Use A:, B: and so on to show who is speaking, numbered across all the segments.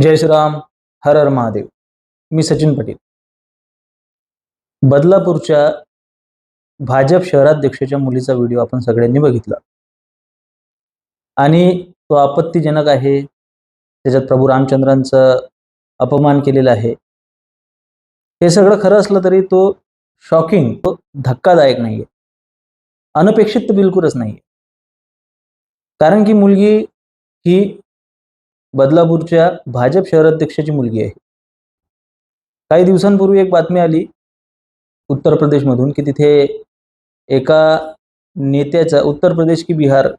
A: जय श्रीराम. हर हर महादेव. मी सचिन पटेल. बदलापूरच्या भाजप शहराध्यक्षाच्या मुलीचा व्हिडिओ आपण सगळ्यांनी बघितला आणि तो आपत्तीजनक आहे. त्याच्यात प्रभू रामचंद्रांचा अपमान केलेला आहे. हे सगळं खरं असलं तरी तो शॉकिंग, तो धक्कादायक नाहीये, अनपेक्षित तर बिलकुलच नाहीये. कारण की मुलगी ही बदलापूरच्या भाजप शहराध्यक्षाची मुलगी आहे. काही दिवसांपूर्वी एक बातमी आली उत्तर प्रदेशमधून की तिथे एका नेत्याचा, उत्तर प्रदेश की बिहार,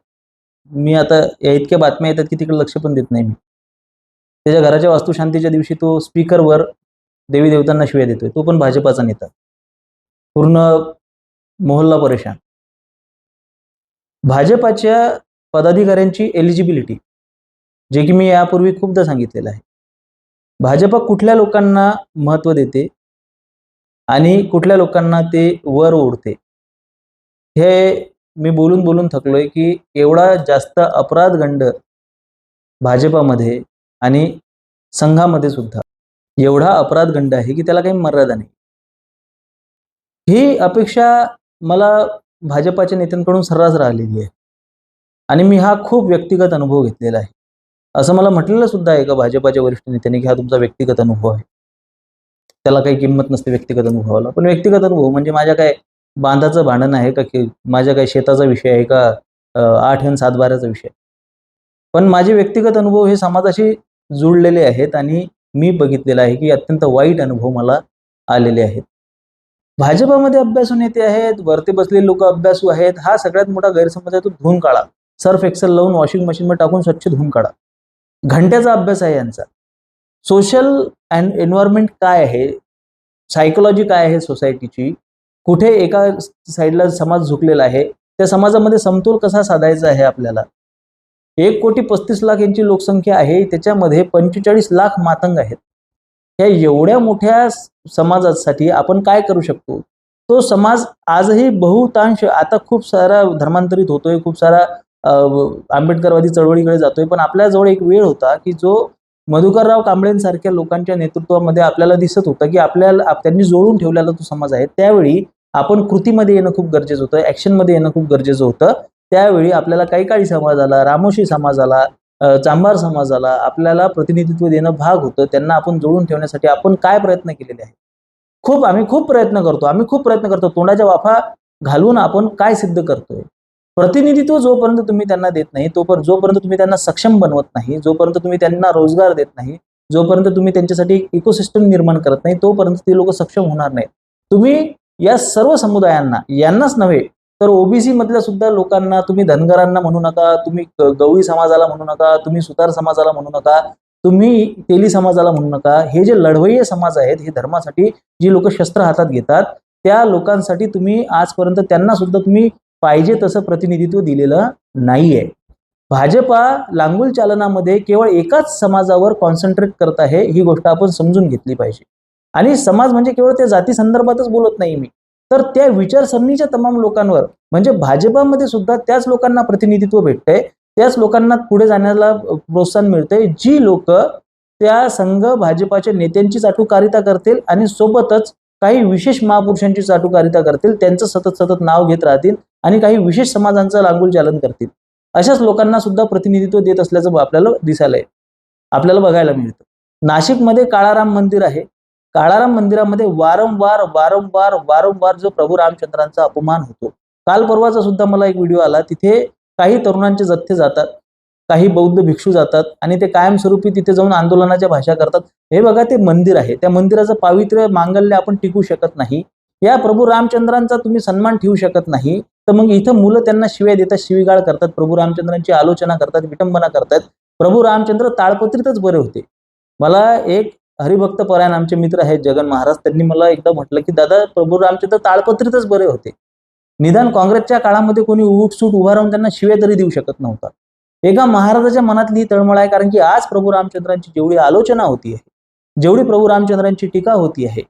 A: मी आता या इतक्या बातम्या येतात की तिकडे लक्ष पण देत नाही मी. त्याच्या घराच्या वास्तुशांतीच्या दिवशी तो स्पीकरवर देवी देवतांना शिव्या देतोय. तो पण भाजपाचा नेता. पूर्ण मोहल्ला परेशान. भाजपाच्या पदाधिकाऱ्यांची एलिजिबिलिटी, जे की मी यापूर्वी खूपदा सांगितलेलं आहे, भाजप कुठल्या लोकांना महत्त्व देते आणि कुठल्या लोकांना ते वर ओढते, हे मी बोलून बोलून थकलोय की एवढा जास्त अपराधगंड भाजपामध्ये आणि संघामध्ये सुद्धा एवढा अपराधगंड आहे की त्याला काही मर्यादा नाही. ही अपेक्षा मला भाजपाच्या नेत्यांकडून सर्रास राहिलेली आहे आणि मी हा खूप व्यक्तिगत अनुभव घेतलेला आहे. असं मला म्हटलेलं सुद्धा आहे का भाजपाच्या वरिष्ठ नेत्यांनी की हा तुमचा व्यक्तिगत अनुभव आहे, त्याला काही किंमत नसते व्यक्तिगत अनुभवाला. पण व्यक्तिगत अनुभव म्हणजे माझ्या काय बांधाचं भांडण आहे का, की माझ्या काय शेताचा विषय आहे का, 8 आणि 7 बाराचा विषय. पण माझे व्यक्तिगत अनुभव हे समाजाशी जुळलेले आहेत आणि मी बघितलेलं आहे की अत्यंत वाईट अनुभव मला आलेले आहेत. भाजपामध्ये अभ्यासू नेते आहेत, वरती बसलेले लोक अभ्यासू आहेत, हा सगळ्यात मोठा गैरसमज आहे. तो धुवून काढा, सर्फ एक्सेल लावून वॉशिंग मशीनमध्ये टाकून स्वच्छ धुवून काढा. घंट्याचा अभ्यास आहे यांचा. सोशल अँड एन्व्हायरमेंट काय आहे, सायकोलॉजी काय आहे सोसायटीची, कुठे एका साईडला समाज झुकलेला आहे, त्या समाजामध्ये समतोल कसा साधायचा आहे आपल्याला. 1,35,00,000 यांची लोकसंख्या आहे, त्याच्यामध्ये 45 लाख मातंग आहेत. या एवढ्या मोठ्या समाजासाठी आपण काय करू शकतो. तो समाज आजही बहुतांश आता खूप सारा धर्मांतरित होतोय, खूप सारा आंबेडकरवादी चळवळीकडे जातोय. पण आपल्याजवळ एक वेळ होता की जो मधुकरराव कांबळेंसारख्या लोकांच्या नेतृत्वामध्ये आपल्याला दिसत होतं की आपल्याला त्यांनी जोडून ठेवलेला तो समाज आहे. त्यावेळी आपण कृतीमध्ये येणं खूप गरजेचं होतं, ॲक्शनमध्ये येणं खूप गरजेचं होतं. त्यावेळी आपल्याला कैकाडी समाजाला, रामोशी समाजाला, चांभार समाजाला आपल्याला प्रतिनिधित्व देणं भाग होतं. त्यांना आपण जोडून ठेवण्यासाठी आपण काय प्रयत्न केलेले आहेत. आम्ही खूप प्रयत्न करतो. तोंडाच्या वाफा घालून आपण काय सिद्ध करतोय. प्रतिनिधित्व जोपर्यंत तुम्ही त्यांना देत नाही, जोपर्यंत तुम्ही त्यांना सक्षम बनवत नाही, जोपर्यंत तुम्ही त्यांना रोजगार देत नाही, जोपर्यंत तुम्ही त्यांच्यासाठी एक इकोसिस्टम निर्माण करत नाही, तोपर्यंत ते लोक सक्षम होणार नाहीत. तुम्ही या सर्व समुदायांना, यांनाच नव्हे तर ओबीसी मधल्या सुद्धा लोकांना, तुम्ही धनगरांना म्हणू नका, तुम्ही गवळी समाजाला म्हणू नका, तुम्ही सुतार समाजाला म्हणू नका, तुम्ही तेली समाजाला म्हणू नका. हे जे लढवय्ये समाज आहेत, हे धर्मासाठी जी लोक शस्त्र हातात घेतात, त्या लोकांसाठी तुम्ही आजपर्यंत त्यांना सुद्धा तुम्ही पाहिजे तसं प्रतिनिधित्व दिलेलं नाहीये. भाजपा लांगुल चालनामध्ये केवळ एकाच समाजावर कॉन्सन्ट्रेट करत आहे, ही गोष्ट आपण समजून घेतली पाहिजे. आणि समाज म्हणजे केवळ त्या जाती संदर्भातच बोलत नाही मी, तर त्या विचारसरणीच्या तमाम लोकांवर, म्हणजे भाजपामध्ये सुद्धा त्याच लोकांना प्रतिनिधित्व भेटतंय, त्याच लोकांना पुढे जाण्याला प्रोत्साहन मिळतंय, जी लोक त्या संघ भाजपाच्या नेत्यांची चाटुकारिता करतील आणि सोबतच काही विशेष महापुरुषांची चाटुकारिता करतील, त्यांचं सतत नाव घेत राहतील आणि काही विशेष समाजांचं लांगुल चालन करतील. अशाच लोकांना सुद्धा प्रतिनिधित्व देत असल्याचं आपल्याला बघायला मिळतं. नाशिकमध्ये काळाराम मंदिर आहे. काळाराम मंदिरामध्ये वारंवार जो प्रभू रामचंद्रांचा अपमान होतो. काल परवाचा सुद्धा मला एक व्हिडिओ आला. तिथे काही तरुणांचे जथ्थे जातात, काही बौद्ध भिक्षू जातात आणि ते कायमस्वरूपी तिथे जाऊन आंदोलनाच्या भाषा करतात. हे बघा, ते मंदिर आहे, त्या मंदिराचं पावित्र्य मांगल्य आपण टिकू शकत नाही. या प्रभू रामचंद्रांचा तुम्ही सन्मान ठेवू शकत नाही, तर मग इथं मुलं त्यांना शिव्या देतात, शिवीगाळ करतात, प्रभू रामचंद्रांची आलोचना करतात, विटंबना करतात. प्रभू रामचंद्र ताळपत्रीतच बरे होते. मला एक हरिभक्त परायण आमचे मित्र आहेत जगन महाराज, त्यांनी मला एकदा म्हटलं की दादा, प्रभू रामचंद्र ताळपत्रीतच बरे होते. निदान काँग्रेसच्या काळामध्ये कोणी उठसूट उभा राहून त्यांना शिव्या तरी देऊ शकत नव्हता. एका महाराजाच्या मनातली तळमळ आहे, कारण की आज प्रभू रामचंद्रांची जेवढी आलोचना होती आहे, जेवढी प्रभू रामचंद्रांची टीका होती आहे,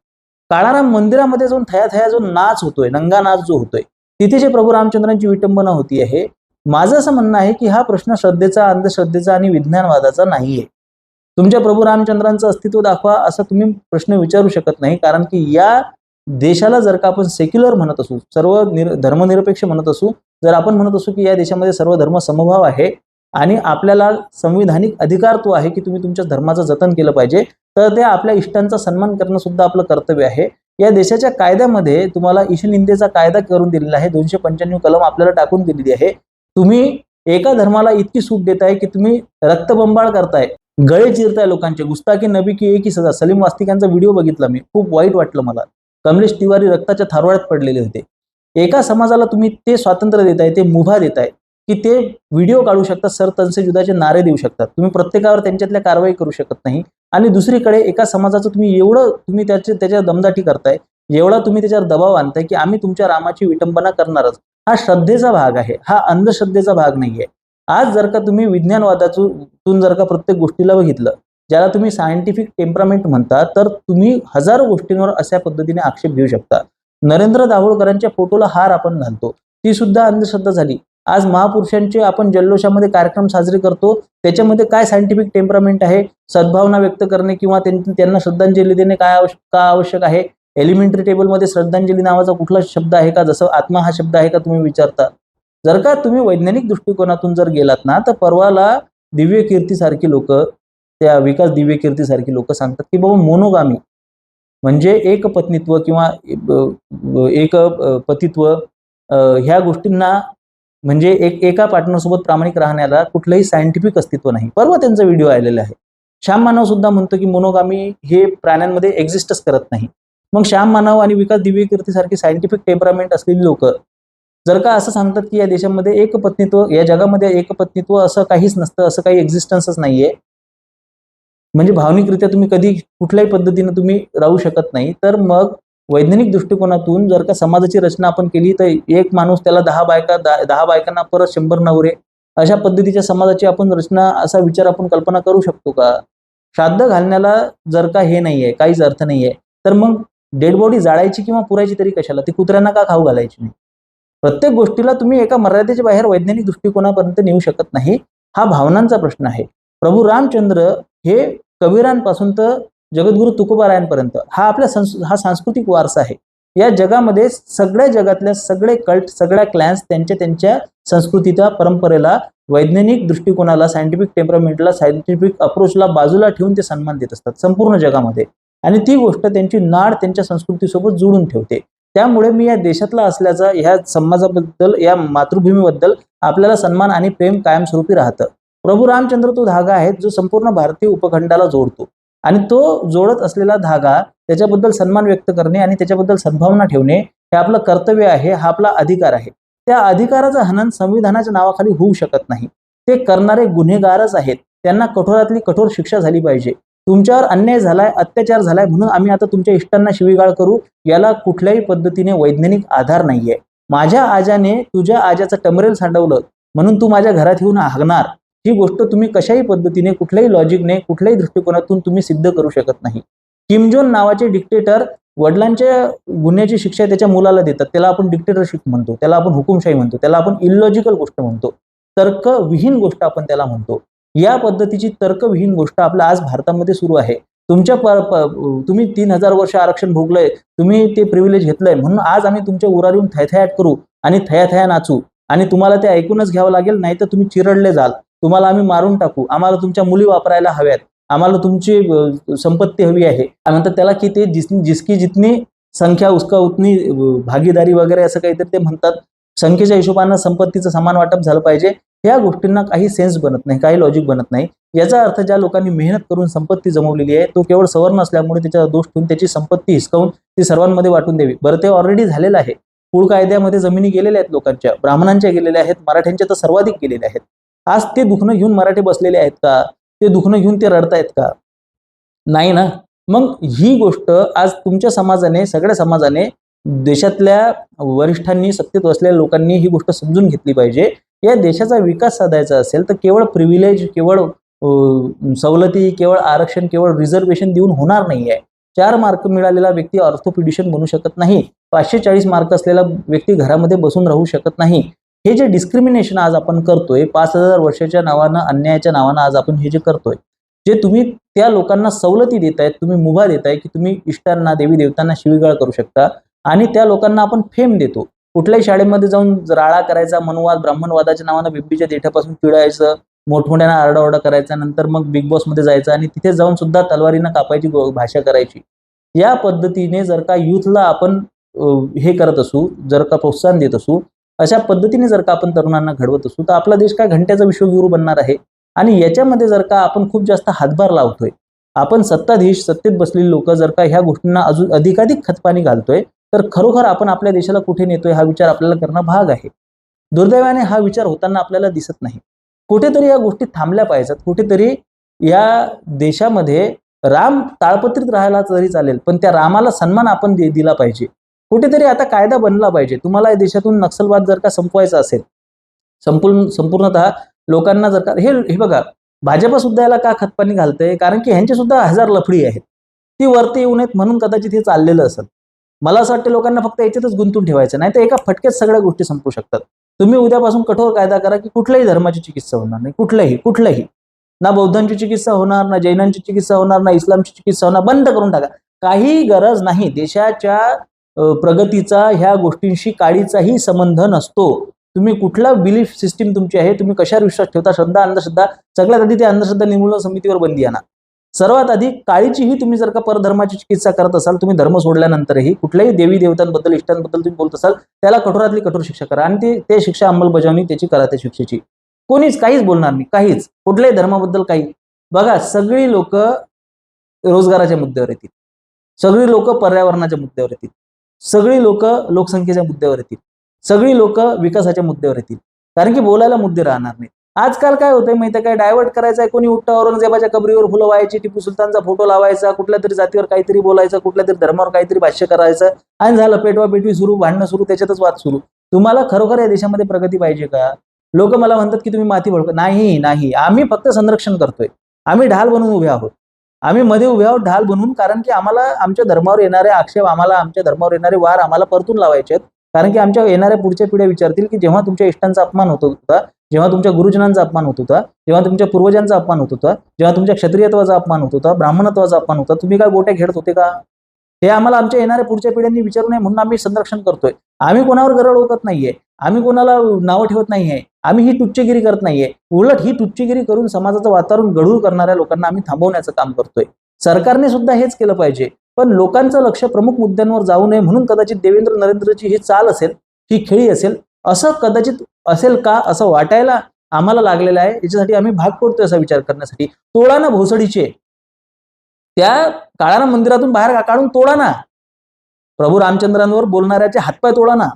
A: काळाराम मंदिरामध्ये जाऊन थया जो नाच होतोय, नंगा नाच जो होतोय, तिथे जे प्रभू रामचंद्रांची विटंबना होती आहे, माझं असं म्हणणं आहे की हा प्रश्न श्रद्धेचा, अंधश्रद्धेचा आणि विज्ञानवादाचा नाहीये. तुमच्या प्रभू रामचंद्रांचं अस्तित्व दाखवा असं तुम्ही प्रश्न विचारू शकत नाही, कारण की या देशाला जर का आपण सेक्युलर म्हणत असू, सर्व धर्मनिरपेक्ष म्हणत असू, जर आपण म्हणत असू की या देशामध्ये सर्व धर्म समभाव आहे आणि आपल्याला संविधानिक अधिकार तो आहे की तुम्ही तुमच्या धर्माचं जतन केलं पाहिजे, तर ते आपल्या इष्टांचा सन्मान करणं सुद्धा आपलं कर्तव्य आहे. या देशाच्या कायद्यामध्ये तुम्हाला ईशनिंदेचा कायदा करून दिलेला आहे, 295 कलम आपल्याला टाकून दिलेली आहे. तुम्ही एका धर्माला इतकी सूट देताय की तुम्ही रक्तबंबाळ करताय, गळे चिरताय लोकांचे. गुस्ताकी नबी की एक ही सजा. सलीम वास्तिकांचा व्हिडिओ बघितला मी, खूप वाईट वाटलं मला. कमलेश तिवारी रक्ताच्या थारोळ्यात पडलेले होते. एका समाजाला तुम्ही ते स्वातंत्र्य देताय, ते मुभा देताय की ते व्हिडिओ काढू शकतात, सर तनसे जुदाचे नारे देऊ शकतात. तुम्ही प्रत्येकावर त्यांच्यातल्या कारवाई करू शकत नाही. आणि दुसरीकडे एका समाजाचं तुम्ही त्याच्या दमदाटी करताय, एवढा तुम्ही त्याच्यावर दबाव आणताय की आम्ही तुमच्या रामाची विटंबना करणारच. हा श्रद्धेचा भाग आहे, हा अंधश्रद्धेचा भाग नाहीये. आज जर का तुम्ही विज्ञानवादातून जर का प्रत्येक गोष्टीला बघितलं, ज्याला तुम्ही सायंटिफिक टेम्परामेंट म्हणता, तर तुम्ही हजारो गोष्टींवर अशा पद्धतीने आक्षेप घेऊ शकता. नरेंद्र दाभोळकरांच्या फोटोला हार आपण घालतो, ती सुद्धा अंधश्रद्धा झाली. आज महापुरुषांचे आपण जल्लोषामध्ये कार्यक्रम साजरे करतो, त्याच्यामध्ये काय सायंटिफिक टेम्परामेंट आहे? सद्भावना व्यक्त करणे किंवा त्यांना श्रद्धांजली देणे का आवश्यक आहे? एलिमेंटरी टेबलमध्ये श्रद्धांजली नावाचा कुठला शब्द आहे का? जसं आत्मा हा शब्द आहे का तुम्ही विचारता. जर का तुम्ही वैज्ञानिक दृष्टिकोनातून जर गेलात ना, तर परवाला दिव्य कीर्ती सारखी लोक, त्या विकास दिव्य कीर्ती सारखी लोक सांगतात की बाबा मोनोगामी म्हणजे एक पत्नीत्व किंवा एक पतित्व, ह्या गोष्टींना म्हणजे एका पार्टनरसोबत प्रामाणिक राहण्याला कुठलंही सायंटिफिक अस्तित्व नाही. परवा त्यांचा व्हिडिओ आलेला आहे. श्याम मानव सुद्धा म्हणतो की मोनोगामी हे प्राण्यांमध्ये एक्झिस्टच करत नाही. मग श्याम मानव आणि विकास दिव्य कीर्ती सारखी सायंटिफिक टेम्परामेंट असलेली लोक जर का असं सांगतात की या देशामध्ये एक पत्नीत्व, या जगामध्ये एक पत्नीत्व असं काहीच नसतं, असं काही एक्झिस्टन्सच नाहीये, म्हणजे भावनिकरित्या तुम्ही कधी कुठल्याही पद्धतीने तुम्ही राहू शकत नाही, तर मग वैज्ञानिक दृष्टिकोनातून जर का समाजाची रचना आपण केली तर एक माणूस त्याला 10 बायका, 10 बायकांना परत 100 नवरे, अशा पद्धतीच्या समाजाची आपण रचना, असा विचार आपण कल्पना करू शकतो का? श्राद्ध घालण्याला जर का हे नाहीये, काहीच अर्थ नाहीये, तर मग डेड बॉडी जाळायची किंवा पुरायची तरी कशाला? ती कुत्र्यांना का खाऊ घालायची नाही? प्रत्येक गोष्टीला तुम्ही एका मर्यादेच्या बाहेर वैज्ञानिक दृष्टिकोनापर्यंत नेऊ शकत नाही. हा भावनांचा प्रश्न आहे. प्रभू रामचंद्र हे कबीरांपासून तर जगद्गुरु तुकोबारायांपर्यंत हा आपला हा सांस्कृतिक वारसा आहे. या जगामध्ये सगळ्या जगातल्या सगळे कल्ट, सगळ्या क्लॅन्स त्यांच्या संस्कृतीच्या परंपरेला, वैज्ञानिक दृष्टिकोनाला, सायंटिफिक टेम्परामेंटला, सायंटिफिक अप्रोचला बाजूला ठेवून ते सन्मान देत असतात संपूर्ण जगामध्ये. आणि ती गोष्ट त्यांची नाड त्यांच्या संस्कृतीसोबत जोडून ठेवते. त्यामुळे मी या देशातला असल्याचा, ह्या समाजाबद्दल, या मातृभूमीबद्दल आपल्याला सन्मान आणि प्रेम कायमस्वरूपी राहतं. प्रभू रामचंद्र तो धागा आहे जो संपूर्ण भारतीय उपखंडाला जोडतो, आणि तो जोडत असलेला धागा, त्याच्याबद्दल सन्मान व्यक्त करणे आणि त्याच्याबद्दल सद्भावना ठेवणे हे आपलं कर्तव्य आहे, हा आपला अधिकार आहे. त्या अधिकाराचं हनन संविधानाच्या नावाखाली होऊ शकत नाही. ते करणारे गुन्हेगारच आहेत, त्यांना कठोरातली कठोर शिक्षा झाली पाहिजे. तुमच्यावर अन्याय झालाय, अत्याचार झालाय म्हणून आम्ही आता तुमच्या इष्टांना शिवीगाळ करू, याला कुठल्याही पद्धतीने वैज्ञानिक आधार नाहीये. माझ्या आजाने तुझ्या आजाचं टमरेल सांडवलं म्हणून तू माझ्या घरात येऊन हागणार, ही गोष्ट तुम्ही कशाही पद्धतीने, कुठल्याही लॉजिकने, कुठल्याही दृष्टिकोनातून तुम्ही सिद्ध करू शकत नाही. किम जोन नावाचे डिक्टेटर वडिलांच्या गुन्ह्याची शिक्षा त्याच्या मुलाला देतात, त्याला आपण डिक्टेटरशिप म्हणतो, त्याला आपण हुकुमशाही म्हणतो, त्याला आपण इलॉजिकल गोष्ट म्हणतो, तर्कविहीन गोष्ट आपण त्याला म्हणतो. या पद्धतीची तर्कविहीन गोष्ट आपल्या आज भारतामध्ये सुरू आहे. तुम्ही 3000 वर्ष आरक्षण भोगलंय, तुम्ही ते प्रिव्हिलेज घेतलंय म्हणून आज आम्ही तुमच्या उरावर येऊन थैथयाट करू आणि थया नाचू, आणि तुम्हाला ते ऐकूनच घ्यावं लागेल, नाही तर तुम्ही चिरडले जाल, तुम्हाला आम्ही मारून टाकू, आम्हाला तुमच्या मुली वापरायला हव्यात, आम्हाला तुमची संपत्ती हवी आहे. म्हणतात त्याला की ते जिसकी जितनी संख्या उसका उतनी भागीदारी वगैरे असं काहीतरी ते म्हणतात. संख्येच्या हिशोबानं संपत्तीचं समान वाटप झालं पाहिजे. ह्या गोष्टींना काही सेन्स बनत नाही, काही लॉजिक बनत नाही. याचा अर्थ ज्या लोकांनी मेहनत करून संपत्ती जमवलेली आहे, तो केवळ सवर्ण असल्यामुळे त्याचा दोष ठेवून त्याची संपत्ती हिसकावून ती सर्वांमध्ये वाटून द्यावी. बरं, ते ऑलरेडी झालेलं आहे. कुळ कायद्यामध्ये जमिनी गेलेल्या आहेत लोकांच्या, ब्राह्मणांच्या गेलेल्या आहेत, मराठ्यांच्या तर सर्वाधिक गेलेल्या आहेत. आज ते दुखणं घेऊन मराठी बसलेले आहेत का? ते दुखणं घेऊन ते रडतायत का? नाही ना. मग ही गोष्ट आज तुमच्या समाजाने, सगळ्या समाजाने, देशातल्या वरिष्ठांनी, सत्तेत असलेल्या लोकांनी ही गोष्ट समजून घेतली पाहिजे. या देशाचा विकास साधायचा असेल तर केवळ प्रिव्हिलेज, केवळ सवलती, केवळ आरक्षण, केवळ रिझर्वेशन देऊन होणार नाहीये. 4 मार्क मिळालेला व्यक्ती ऑर्थोपेडिशियन बनू शकत नाही. 540 मार्क असलेला व्यक्ती घरामध्ये बसून राहू शकत नाही. हे जे डिस्क्रिमिनेशन आज आपण करतोय, 5000 वर्षाच्या नावानं, अन्यायाच्या नावानं आज आपण हे जे करतोय, जे तुम्ही त्या लोकांना सवलती देतायत, तुम्ही मुभा देताय की तुम्ही इष्टांना, देवी देवतांना शिवीगाळ करू शकता आणि त्या लोकांना आपण फेम देतो. कुठल्याही शाळेमध्ये जाऊन राळा करायचा, मनुवाद, ब्राह्मणवादाच्या नावानं बिंबीच्या देठापासून पिळायचं, मोठमोठ्यानं आरडाओरडा करायचा, नंतर मग बिग बॉसमध्ये जायचं आणि तिथे जाऊन सुद्धा तलवारीनं कापायची भाषा करायची. या पद्धतीने जर का युथला आपण हे करत असू, जर का प्रोत्साहन देत असू, अशा पद्धतीने जर का आपण तरुणांना घडवत असू, तर आपला देश काय घंट्याचा विश्वगुरू बनणार आहे. आणि याच्यामध्ये जर का आपण खूप जास्त हातभार लावतोय, आपण सत्ताधीश, सत्तेत बसलेली लोक जर का ह्या गोष्टींना अजून अधिकाधिक खतपाणी घालतोय, तर खरोखर आपण आपल्या देशाला कुठे नेतोय हा विचार आपल्याला करणं भाग आहे. दुर्दैवाने हा विचार होताना आपल्याला दिसत नाही. कुठेतरी या गोष्टी थांबल्या पाहिजेत. कुठेतरी या देशामध्ये राम ताळपत्रीत राहायला तरी चालेल, पण त्या रामाला सन्मान आपण दिला पाहिजे. कुठेतरी आता कायदा बनला पाहिजे. तुम्हाला या देशातून नक्षलवाद जर का संपवायचा असेल, संपूर्णतः लोकांना जर का हे बघा, भाजप सुद्धा याला का खतपाणी घालतंय, कारण की ह्यांची सुद्धा हजार लफडी आहेत. ती वरती येऊ नयेत म्हणून कदाचित हे चाललेलं असेल. मला असं वाटतं लोकांना फक्त याच्यातच गुंतून ठेवायचं, नाही तर एका फटक्यात सगळ्या गोष्टी संपू शकतात. तुम्ही उद्यापासून कठोर कायदा करा की कुठल्याही धर्माची चिकित्सा होणार नाही, कुठल्याही ना बौद्धांची चिकित्सा होणार, ना जैनांची चिकित्सा होणार, ना इस्लामची चिकित्सा होणार. बंद करून टाका. काही गरज नाही. देशाच्या प्रगतीचा ह्या गोष्टींशी काडीचाही संबंध नसतो. तुम्ही कुठला बिलीफ सिस्टीम तुमची आहे, तुम्ही कशावर विश्वास ठेवता, श्रद्धा, अंधश्रद्धा, सगळ्यात आधी ते अंधश्रद्धा निर्मूलन समितीवर बंदी आणा. सर्वात आधी काळीचीही तुम्ही जर का परधर्माची चिकित्सा करत असाल, तुम्ही धर्म सोडल्यानंतरही कुठल्याही देवी देवतांबद्दल, इष्टांबद्दल तुम्ही बोलत असाल, त्याला कठोरातली कठोर शिक्षा करा आणि ते शिक्षा अंमलबजावणी त्याची करा, त्या शिक्षेची. कोणीच काहीच बोलणार नाही, काहीच, कुठल्याही धर्माबद्दल काही. बघा, सगळी लोक रोजगाराच्या मुद्द्यावर येतील, सगळी लोक पर्यावरणाच्या मुद्द्यावर येतील, सगळी लोक लोकसंख्येच्या मुद्द्यावर येतील, सगळी लोक विकासाच्या मुद्द्यावर येतील, कारण की बोलायला मुद्दे राहणार नाही. आजकाल काय होतंय माहिती आहे काय, डायव्हर्ट करायचं आहे. कोणी उठता औरंगजेबाच्या कबरीवर फुलं व्हायची, टिपू सुलतानचा फोटो लावायचा, कुठल्या तरी जातीवर काहीतरी बोलायचं, कुठल्या तरी धर्मावर काहीतरी भाष्य करायचं आणि झालं पेटवा पेटवी सुरू, भांडणं सुरू, त्याच्यातच वाद सुरू. तुम्हाला खरोखर या देशामध्ये प्रगती पाहिजे का? लोक मला म्हणतात की तुम्ही माती भडक, नाही, आम्ही फक्त संरक्षण करतोय. आम्ही ढाल बनून उभे आहोत, आम्ही मध्ये उभे आहोत ढाल बनून, कारण की आम्हाला आमच्या धर्मावर येणारे आक्षेप, आम्हाला आमच्या धर्मावर येणारे वार आम्हाला परतून लावायचे आहेत. कारण की आमच्या येणाऱ्या पुढच्या पिढ्या विचारतील की जेव्हा तुमच्या इष्टांचा अपमान होत होता, जेव्हा तुमच्या गुरुजनांचा अपमान होत होता, जेव्हा तुमच्या पूर्वजांचा अपमान होत होता, जेव्हा तुमच्या क्षत्रियत्वाचा अपमान होत होता, ब्राह्मणत्वाचा अपमान होता, तुम्ही काय गोट्या खेळत होते का? हे आम्हाला आमच्या येणाऱ्या पुढच्या पिढ्यांनी विचारू नये म्हणून आम्ही संरक्षण करतोय. आम्ही कोणावर गरळ ओकत नाहीये, आम्ही कोणाला नावं ठेवत नाहीये, आम्ही ही टुच्चेगिरी करत नाहीये. उलट ही टुच्चेगिरी करून समाजाचं वातावरण गढूळ करणाऱ्या लोकांना आम्ही थांबवण्याचं काम करतोय. सरकारने सुद्धा हेच केलं पाहिजे, पण लोकांचं लक्ष प्रमुख मुद्द्यांवर जाऊ नये म्हणून कदाचित देवेंद्र नरेंद्रची ही चाल असेल, ही खेळी असेल, असं कदाचित असेल का असं वाटायला आम्हाला लागलेलं आहे. याच्यासाठी आम्ही भाग पडतोय असा विचार करण्यासाठी. तोडा ना भोसडीचे, त्या काळानं मंदिरातून बाहेर काढून तोडा ना. प्रभू रामचंद्रांवर बोलणाऱ्याचे हातपाय तोडा ना,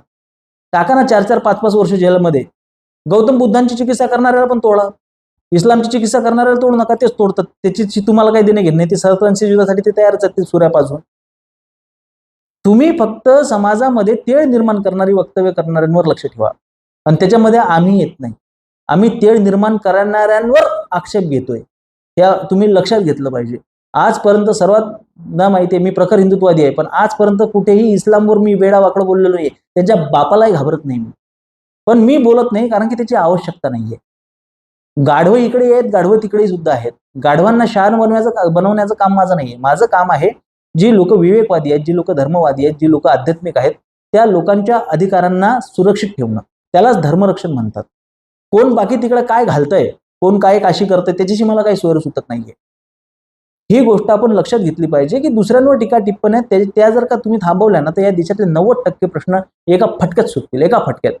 A: टाका ना 4-4, 5-5 वर्ष जेलमध्ये. गौतम बुद्धांची चिकित्सा करणाऱ्याला पण तोडा, इस्लामची चिकित्सा करणाऱ्याला तोडू नका, तेच तोडतात. त्याची तुम्हाला काही देणे घेणे नाही, ते सहस्त्रांशी युद्धासाठी ते तयारच आहेत, सूर्यापासून. तुम्ही फक्त समाजामध्ये तेळ निर्माण करणारी वक्तव्य करणाऱ्यांवर लक्ष ठेवा आणि त्याच्यामध्ये आम्ही येत नाही. आम्ही तेळ निर्माण करणाऱ्यांवर आक्षेप घेतोय, त्या तुम्ही लक्षात घेतलं पाहिजे. आजपर्यंत सर्वात ना माहिती आहे, मी प्रखर हिंदुत्ववादी आहे, पण आजपर्यंत कुठेही इस्लामवर मी वेडा वाकडं बोललेलो नाही. त्यांच्या बापालाही घाबरत नाही मी, पण मी बोलत नाही कारण की त्याची आवश्यकता नाहीये. गाढवं इकडे आहेत, गाढवं तिकडे सुद्धा आहेत. गाढवांना शहाण बनवण्याचं काम माझं नाहीये. माझं काम आहे, जी लोक विवेकवादी आहेत, जी लोक धर्मवादी आहेत, जी लोक आध्यात्मिक आहेत, त्या लोकांच्या अधिकारांना सुरक्षित ठेवणं, त्यालाच धर्मरक्षण म्हणतात. कोण बाकी तिकडे काय घालतंय, कोण काय काशी करतंय, त्याच्याशी मला काही सोयर सुटत नाहीये. ही गोष्ट आपण लक्षात घेतली पाहिजे की दुसऱ्यांवर टीका टिप्पण्या त्या जर का तुम्ही थांबवल्या ना, तर या देशातले 90% प्रश्न एका फटक्यात सुटतील, एका फटक्यात.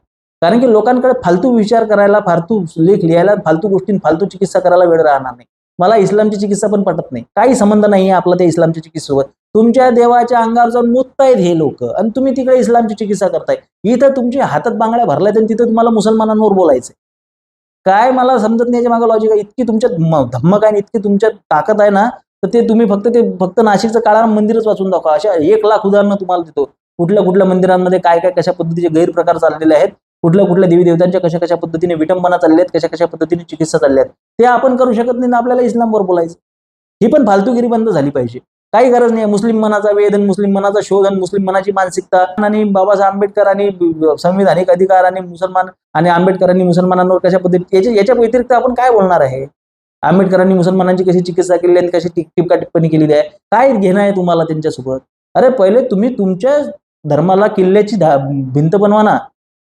A: कारण की लोकांकडे फालतू विचार करायला, फालतू लेख लिहायला, फालतू गोष्टी, फालतू चिकित्सा करायला वेळ राहणार नाही. मला इस्लामची चिकित्सा पण पटत नाही, काही संबंध नाहीये आपला त्या इस्लामच्या चिकित्सेसोबत. तुमच्या देवाच्या अंगावर जाऊन मुततायत हे लोक आणि तुम्ही तिकडे इस्लामची चिकित्सा करताय. इथं तुमच्या हातात बांगड्या भरल्यात आणि तिथं तुम्हाला मुसलमानांवर बोलायचं काय? मला समजत नाही याच्या मागे लॉजिक आहे. इतकी तुमच्यात धम्मक आहे, इतकी तुमच्यात ताकद आहे ना, तर ते तुम्ही फक्त नाशिकचं काळाराम मंदिरच वाचून दाखवा. अशा 1,00,000 उदाहरणं तुम्हाला देतो. कुठल्या मंदिरांमध्ये काय कशा पद्धतीचे गैरप्रकार चाललेले आहेत, कुठल्या देवी देवतांच्या कशा पद्धतीने विटंबना चालल्या आहेत, कशा पद्धतीने चिकित्सा चालल्या आहेत, ते आपण करू शकत नाही ना. आपल्याला इस्लामवर बोलायचं. ही पण फालतूगिरी बंद झाली पाहिजे. काही गरज नाही. मुस्लिम मनाचा वेध आणि मुस्लिम मनाचा शोध आणि मुस्लिम मनाची मानसिकता आणि बाबासाहेब आंबेडकर आणि संविधानिक अधिकार आणि मुसलमान आणि आंबेडकरांनी मुसलमानांवर कशा पद्धती, याच्या व्यतिरिक्त आपण काय बोलणार आहे? आंबेडकरांनी मुसलमानांची कशी चिकित्सा केलेली आहे, कशी टीका टिप्पणी केलेली आहे, काय घेणं आहे तुम्हाला त्यांच्यासोबत? अरे पहिले तुम्ही तुमच्या धर्माला किल्ल्याची भिंत बनवा ना.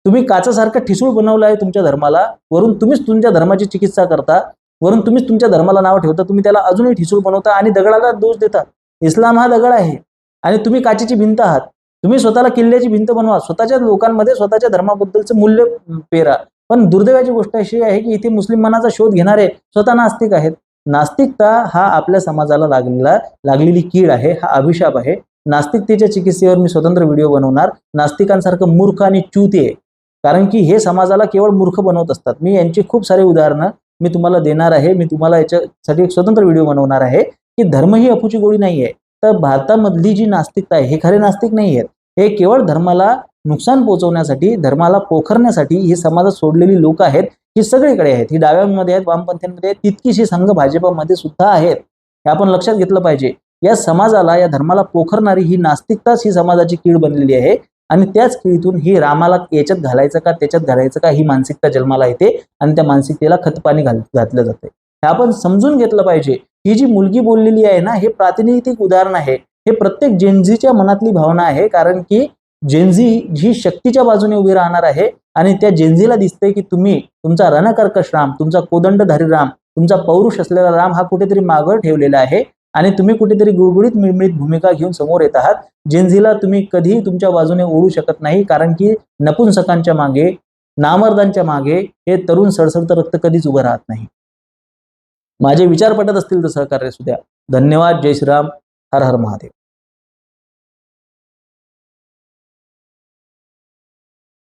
A: तुम्ही काचासारखा ठिसूळ बनवला आहे तुमच्या धर्माला, वरून तुम्हीच तुमच्या धर्माची चिकित्सा करता, वरून तुम्हीच तुमच्या धर्माला नाव ठेवता, तुम्ही त्याला अजूनही ठिसूळ बनवता आणि दगडाला दोष देता. इस्लाम हा दगड आहे आणि तुम्ही काचेची भिंत आहात. तुम्ही स्वतःला किल्ल्याची भिंत बनवा, स्वतःच्या लोकांमध्ये स्वतःच्या धर्माबद्दलचं मूल्य पेरा. पण दुर्दैवाची गोष्ट अशी आहे की इथे मुस्लिम मनाचा शोध घेणारे स्वतः नास्तिक आहेत. नास्तिकता हा आपल्या समाजाला लागलेली कीड आहे, हा अभिशाप आहे. नास्तिकतेच्या चिकित्सेवर मी स्वतंत्र व्हिडिओ बनवणार. नास्तिकांसारखं मूर्ख आणि च्युती आहे, कारण की हे समाजाला केवळ मूर्ख बनवत असतात. मी यांची खूप सारे उदाहरणं मी तुम्हाला देणार आहे. मी तुम्हाला याच्यासाठी एक स्वतंत्र व्हिडिओ बनवणार आहे की धर्म ही अफूची गोळी नाही आहे. तर भारतामधली जी नास्तिकता आहे हे खरे नास्तिक नाही आहेत. हे केवळ धर्माला नुकसान पोहोचवण्यासाठी, धर्माला पोखरण्यासाठी ही समाजात सोडलेली लोक आहेत. ही सगळीकडे आहेत, ही डाव्यांमध्ये आहेत, वामपंथींमध्ये आहेत, तितकीशी संघ भाजपमध्ये सुद्धा आहेत. हे आपण लक्षात घेतलं पाहिजे. या समाजाला, या धर्माला पोखरणारी ही नास्तिकताच ही समाजाची कीड बनलेली आहे आणि त्याच कीडीतून ही रामाला याच्यात घालायचं का त्याच्यात घालायचं का ही मानसिकता जन्माला येते आणि त्या मानसिकतेला खतपाणी घातलं जाते. हे आपण समजून घेतलं पाहिजे. ही जी मुलगी बोललेली आहे ना, हे प्रातिनिधिक उदाहरण आहे. हे प्रत्येक जेनझीच्या मनातली भावना आहे, कारण की जेनझी ही शक्तीच्या बाजूने उभी राहणार आहे आणि त्या जेनझीला दिसतंय की तुम्ही तुमचा रणकर्कश राम, तुमचा कोदंडधारी राम, तुमचा पौरुष असलेला राम हा कुठेतरी मागं ठेवलेला आहे आणि तुम्ही कुठेतरी गुळगुळीत मिळमिळीत भूमिका घेऊन समोर येत आहात. जेनझीला तुम्ही कधीही तुमच्या बाजूने ओढू शकत नाही, कारण की नपुंसकांच्या मागे, नामर्दांच्या मागे हे तरुण सळसळतं रक्त कधीच उभं राहत नाही. माझे विचार पटत असतील तर सहकार्य असू द्या. धन्यवाद. जय श्रीराम. हर हर महादेव.